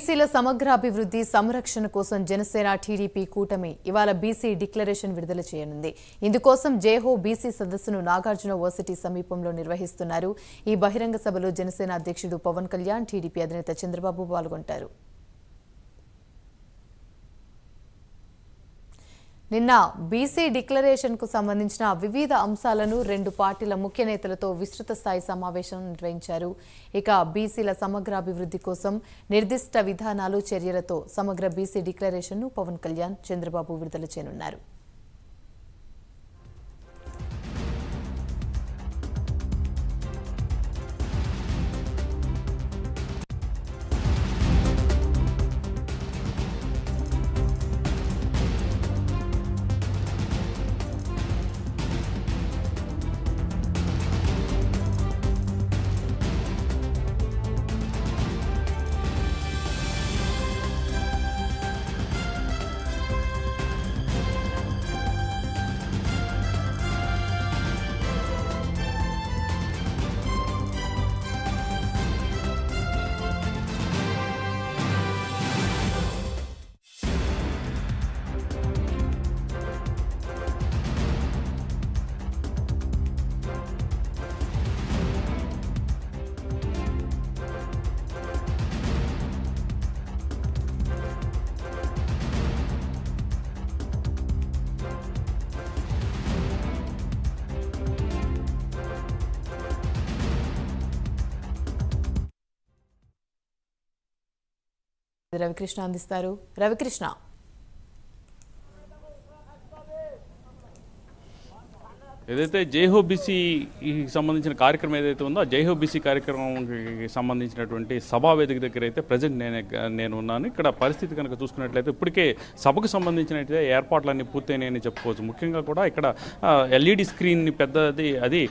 బీసీల సమగ్ర అభివృద్ధి సంరక్షణ కోసం జనసేన టీడీపీ కూటమి ఇవాళ బీసీ డిక్లరేషన్ విడుదల చేయనుంది. ఇందుకోసం జేహో బీసీ సదస్సును నాగార్జున వర్సిటీ సమీపంలో నిర్వహిస్తున్నారు. ఈ బహిరంగ సభలో జనసేన అధ్యక్షుడు పవన్ కళ్యాణ్, టీడీపీ అధినేత చంద్రబాబు పాల్గొంటారు. నిన్న బీసీ డిక్లరేషన్ కు సంబంధించిన వివిధ అంశాలను రెండు పార్టీల ముఖ్య నేతలతో విస్తృత స్థాయి సమావేశం నిర్వహించారు. ఇక బీసీల సమగ్ర అభివృద్ధి కోసం నిర్దిష్ట విధానాలు, చర్యలతో సమగ్ర బీసీ డిక్లరేషన్ ను పవన్ కళ్యాణ్, చంద్రబాబు విడుదల చేయనున్నారు. రవికృష్ణ అందిస్తారు. రవికృష్ణ, ఏదైతే జైహో బీసీకి సంబంధించిన కార్యక్రమం ఏదైతే ఉందో ఆ జైహో బీసీ కార్యక్రమంకి సంబంధించినటువంటి సభా వేదిక దగ్గర అయితే ప్రజెంట్ నేను ఉన్నాను. ఇక్కడ పరిస్థితి కనుక చూసుకున్నట్లయితే ఇప్పటికే సభకు సంబంధించినట్లయితే ఏర్పాట్లన్నీ పూర్తయినాయని చెప్పుకోవచ్చు. ముఖ్యంగా కూడా ఇక్కడ ఎల్ఈడి స్క్రీన్ పెద్దది, అది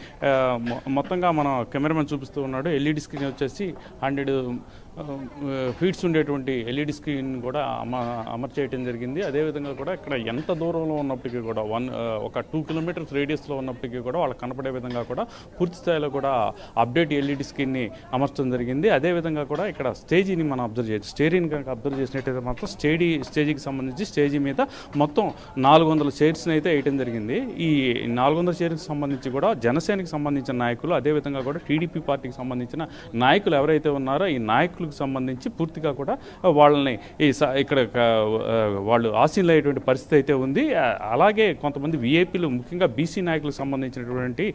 మొత్తంగా మన కెమెరామెన్ చూపిస్తూ ఉన్నాడు. ఎల్ఈడి స్క్రీన్ వచ్చేసి 100 ఫీట్స్ ఉండేటువంటి ఎల్ఈడి స్క్రీన్ కూడా అమర్చేయటం జరిగింది. అదేవిధంగా కూడా ఇక్కడ ఎంత దూరంలో ఉన్నప్పటికీ కూడా ఒక 2 కిలోమీటర్స్ రేడియస్లో ఉన్నప్పటికీ కూడా వాళ్ళకి కనపడే విధంగా కూడా పూర్తి స్థాయిలో కూడా అప్డేట్ ఎల్ఈడి స్క్రీన్ని అమర్చడం జరిగింది. అదేవిధంగా కూడా ఇక్కడ స్టేజీని మనం అబ్జర్వ్ చేయొచ్చు. స్టేజీని కనుక అబ్జర్వ్ చేసినట్టయితే మాత్రం స్టేజీకి సంబంధించి స్టేజీ మీద మొత్తం 400 చైర్స్ని అయితే వేయటం జరిగింది. ఈ 400 చైర్స్కి సంబంధించి కూడా జనసేనకి సంబంధించిన నాయకులు, అదేవిధంగా కూడా టీడీపీ పార్టీకి సంబంధించిన నాయకులు ఎవరైతే ఉన్నారో ఈ నాయకులు సంబంధించి పూర్తిగా కూడా వాళ్ళని ఇక్కడ వాళ్ళు ఆశీనులయ్యేటువంటి పరిస్థితి అయితే ఉంది. అలాగే కొంతమంది విఐపీలు, ముఖ్యంగా బీసీ నాయకులకు సంబంధించినటువంటి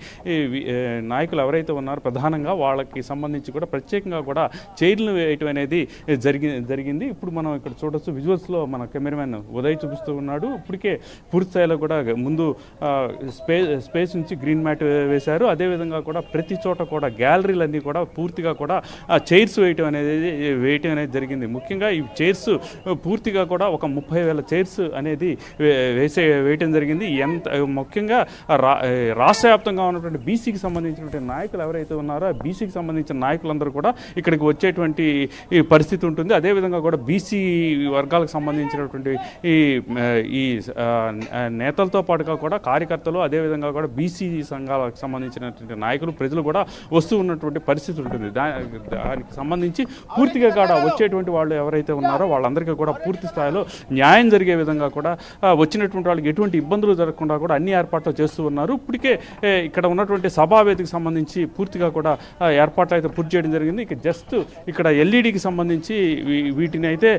నాయకులు ఎవరైతే ఉన్నారో ప్రధానంగా వాళ్ళకి సంబంధించి కూడా ప్రత్యేకంగా కూడా చైర్లు వేయటం అనేది జరిగింది. ఇప్పుడు మనం ఇక్కడ చూడొచ్చు, విజువల్స్లో మన కెమెరామెన్ ఉదయ్ చూపిస్తూ ఉన్నాడు. ఇప్పటికే పూర్తి స్థాయిలో కూడా ముందు స్పేస్ నుంచి గ్రీన్ మ్యాట్ వేశారు. అదేవిధంగా కూడా ప్రతి చోట కూడా గ్యాలరీలన్నీ కూడా పూర్తిగా కూడా చైర్స్ వేయటం అనేది జరిగింది. ముఖ్యంగా ఈ చైర్స్ పూర్తిగా కూడా ఒక 30,000 చైర్స్ అనేది వేయటం జరిగింది. ముఖ్యంగా రాష్ట్ర వ్యాప్తంగా ఉన్నటువంటి బీసీకి సంబంధించినటువంటి నాయకులు ఎవరైతే ఉన్నారో బీసీకి సంబంధించిన నాయకులందరూ కూడా ఇక్కడికి వచ్చేటువంటి పరిస్థితి ఉంటుంది. అదేవిధంగా కూడా బీసీ వర్గాలకు సంబంధించినటువంటి ఈ నేతలతో పాటుగా కూడా కార్యకర్తలు, అదేవిధంగా కూడా బీసీ సంఘాలకు సంబంధించినటువంటి నాయకులు, ప్రజలు కూడా వస్తూ ఉన్నటువంటి పరిస్థితి ఉంటుంది. దానికి సంబంధించి పూర్తిగా కూడా వచ్చేటువంటి వాళ్ళు ఎవరైతే ఉన్నారో వాళ్ళందరికీ కూడా పూర్తి స్థాయిలో న్యాయం జరిగే విధంగా కూడా వచ్చినటువంటి వాళ్ళకి ఎటువంటి ఇబ్బందులు జరగకుండా కూడా అన్ని ఏర్పాట్లు చేస్తూ ఉన్నారు. ఇప్పటికే ఇక్కడ ఉన్నటువంటి సభా వేదికకి సంబంధించి పూర్తిగా కూడా ఏర్పాట్లు అయితే పూర్తి చేయడం జరిగింది. ఇక జస్ట్ ఇక్కడ ఎల్ఈడికి సంబంధించి వీటిని అయితే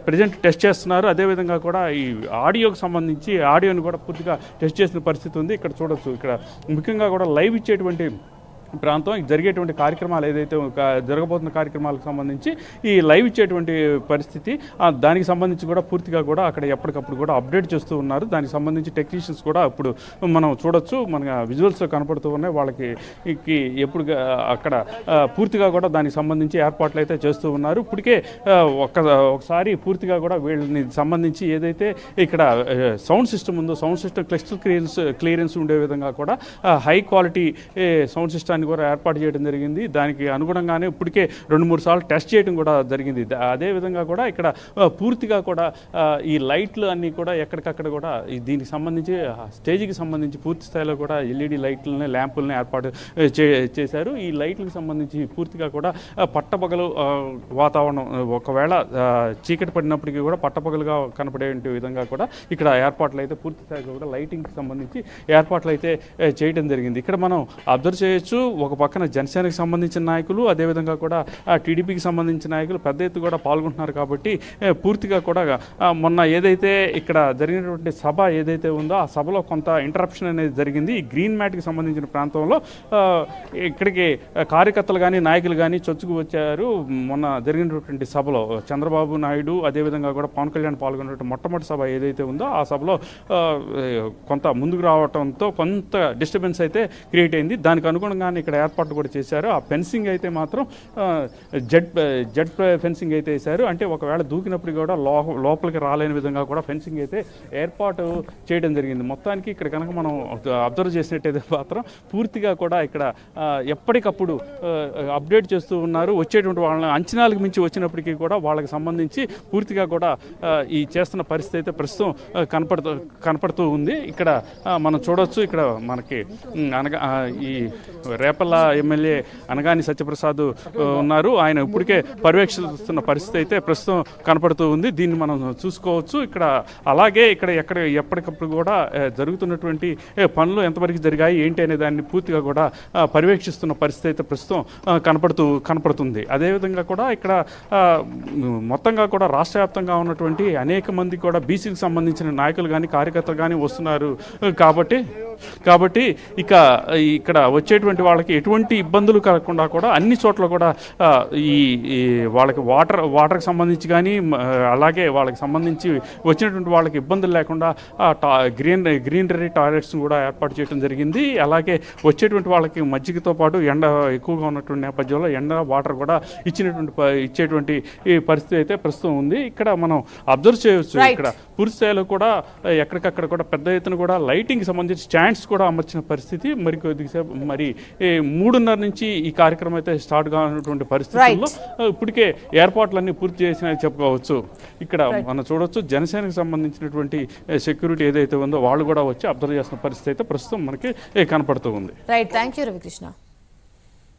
ప్రజెంట్ టెస్ట్ చేస్తున్నారు. అదేవిధంగా కూడా ఈ ఆడియోకి సంబంధించి ఆడియోని కూడా పూర్తిగా టెస్ట్ చేసిన పరిస్థితి ఉంది. ఇక్కడ చూడొచ్చు, ఇక్కడ ముఖ్యంగా కూడా లైవ్ ఇచ్చేటువంటి ప్రాంతం జరిగేటువంటి కార్యక్రమాలు ఏదైతే జరగబోతున్న కార్యక్రమాలకు సంబంధించి ఈ లైవ్ ఇచ్చేటువంటి పరిస్థితి, దానికి సంబంధించి కూడా పూర్తిగా కూడా అక్కడ ఎప్పటికప్పుడు కూడా అప్డేట్ చేస్తూ ఉన్నారు. దానికి సంబంధించి టెక్నీషియన్స్ కూడా ఇప్పుడు మనం చూడొచ్చు, మన విజువల్స్లో కనపడుతూ ఉన్నాయి. వాళ్ళకి ఎప్పుడు అక్కడ పూర్తిగా కూడా దానికి సంబంధించి ఏర్పాట్లు అయితే చేస్తూ ఉన్నారు. ఇప్పటికే ఒకసారి పూర్తిగా కూడా వీళ్ళని సంబంధించి ఏదైతే ఇక్కడ సౌండ్ సిస్టమ్ ఉందో సౌండ్ సిస్టమ్ క్లస్టర్ క్లియరెన్స్ ఉండే విధంగా కూడా హై క్వాలిటీ సౌండ్ సిస్టమ్ కేంద్రాన్ని కూడా ఏర్పాటు చేయడం జరిగింది. దానికి అనుగుణంగానే ఇప్పటికే 2-3 సార్లు టెస్ట్ చేయడం కూడా జరిగింది. అదేవిధంగా కూడా ఇక్కడ పూర్తిగా కూడా ఈ లైట్లు అన్నీ కూడా ఎక్కడికక్కడ కూడా దీనికి సంబంధించి స్టేజ్కి సంబంధించి పూర్తి స్థాయిలో కూడా ఎల్ఈడి లైట్లని ల్యాంపుల్ని ఏర్పాటు చేశారు. ఈ లైట్లకు సంబంధించి పూర్తిగా కూడా పట్టపగలు వాతావరణం, ఒకవేళ చీకటి పడినప్పటికీ కూడా పట్టపగలుగా కనపడే విధంగా కూడా ఇక్కడ ఏర్పాట్లు అయితే పూర్తి స్థాయిలో కూడా లైటింగ్కి సంబంధించి ఏర్పాట్లు అయితే చేయడం జరిగింది. ఇక్కడ మనం అబ్జర్వ్ చేయొచ్చు, ఒక పక్కన జనసేనకి సంబంధించిన నాయకులు, అదేవిధంగా కూడా టీడీపీకి సంబంధించిన నాయకులు పెద్ద ఎత్తు కూడా పాల్గొంటున్నారు. కాబట్టి పూర్తిగా కూడా మొన్న ఏదైతే ఇక్కడ జరిగినటువంటి సభ ఏదైతే ఉందో ఆ సభలో కొంత ఇంటరప్షన్ అనేది జరిగింది. ఈ గ్రీన్ మ్యాట్కి సంబంధించిన ప్రాంతంలో ఇక్కడికి కార్యకర్తలు కానీ నాయకులు కానీ చొచ్చుకు వచ్చారు. మొన్న జరిగినటువంటి సభలో చంద్రబాబు నాయుడు అదేవిధంగా కూడా పవన్ కళ్యాణ్ పాల్గొన్నటువంటి మొట్టమొదటి సభ ఏదైతే ఉందో ఆ సభలో కొంత ముందుకు రావడంతో కొంత డిస్టర్బెన్స్ అయితే క్రియేట్ అయింది. దానికి అనుగుణంగానే ఇక్కడ ఏర్పాట్లు కూడా చేశారు. ఆ ఫెన్సింగ్ అయితే మాత్రం జెడ్ ఫెన్సింగ్ అయితే వేశారు. అంటే ఒకవేళ దూకినప్పుడు కూడా లోపలికి రాలేని విధంగా కూడా ఫెన్సింగ్ అయితే ఏర్పాటు చేయడం జరిగింది. మొత్తానికి ఇక్కడ కనుక మనం అబ్జర్వ్ చేసినట్టయితే మాత్రం పూర్తిగా కూడా ఇక్కడ ఎప్పటికప్పుడు అప్డేట్ చేస్తూ ఉన్నారు. వచ్చేటువంటి వాళ్ళని అంచనాలకు మించి వచ్చినప్పటికీ కూడా వాళ్ళకి సంబంధించి పూర్తిగా కూడా ఈ చేస్తున్న పరిస్థితి అయితే ప్రస్తుతం కనపడుతూ ఉంది. ఇక్కడ మనం చూడవచ్చు, ఇక్కడ మనకి ఈ రేపల్ల ఎమ్మెల్యే అనగాని సత్యప్రసాద్ ఉన్నారు. ఆయన ఇప్పటికే పర్యవేక్షిస్తున్న పరిస్థితి అయితే ప్రస్తుతం కనపడుతూ ఉంది. దీన్ని మనం చూసుకోవచ్చు. ఇక్కడ అలాగే ఇక్కడ ఎప్పటికప్పుడు కూడా జరుగుతున్నటువంటి పనులు ఎంతవరకు జరిగాయి ఏంటి అనే దాన్ని పూర్తిగా కూడా పర్యవేక్షిస్తున్న పరిస్థితి అయితే ప్రస్తుతం కనపడుతుంది. అదేవిధంగా కూడా ఇక్కడ మొత్తంగా కూడా రాష్ట్ర వ్యాప్తంగా ఉన్నటువంటి అనేక మంది కూడా బీసీకి సంబంధించిన నాయకులు కానీ కార్యకర్తలు కానీ వస్తున్నారు. కాబట్టి ఇక్కడ వచ్చేటువంటి వాళ్ళకి ఎటువంటి ఇబ్బందులు కలగకుండా కూడా అన్ని చోట్ల కూడా ఈ వాళ్ళకి వాటర్కి సంబంధించి కానీ అలాగే వాళ్ళకి సంబంధించి వచ్చినటువంటి వాళ్ళకి ఇబ్బందులు లేకుండా గ్రీనరీ టాయిలెట్స్ కూడా ఏర్పాటు చేయడం జరిగింది. అలాగే వచ్చేటువంటి వాళ్ళకి మజ్జిగతో పాటు ఎండ ఎక్కువగా ఉన్నటువంటి నేపథ్యంలో ఎండ వాటర్ కూడా ఇచ్చేటువంటి ఈ పరిస్థితి అయితే ప్రస్తుతం ఉంది. ఇక్కడ మనం అబ్జర్వ్ చేయవచ్చు. ఇక్కడ పూర్తి స్థాయిలో కూడా ఎక్కడికక్కడ కూడా పెద్ద ఎత్తున కూడా లైటింగ్ సంబంధించి స్టాండ్స్ కూడా అమర్చిన పరిస్థితి. మరి 3:30 నుంచి ఈ కార్యక్రమం అయితే స్టార్ట్ కానటువంటి పరిస్థితుల్లో ఇప్పటికే ఏర్పాట్లన్నీ పూర్తి చేసిన చెప్పుకోవచ్చు. ఇక్కడ మనం చూడవచ్చు, జనసేనకు సంబంధించినటువంటి సెక్యూరిటీ ఏదైతే ఉందో వాళ్ళు కూడా వచ్చి అబ్జర్వ్ చేస్తున్న పరిస్థితి అయితే ప్రస్తుతం మనకి కనపడుతూ ఉంది. Right, thank you Ravikrishna.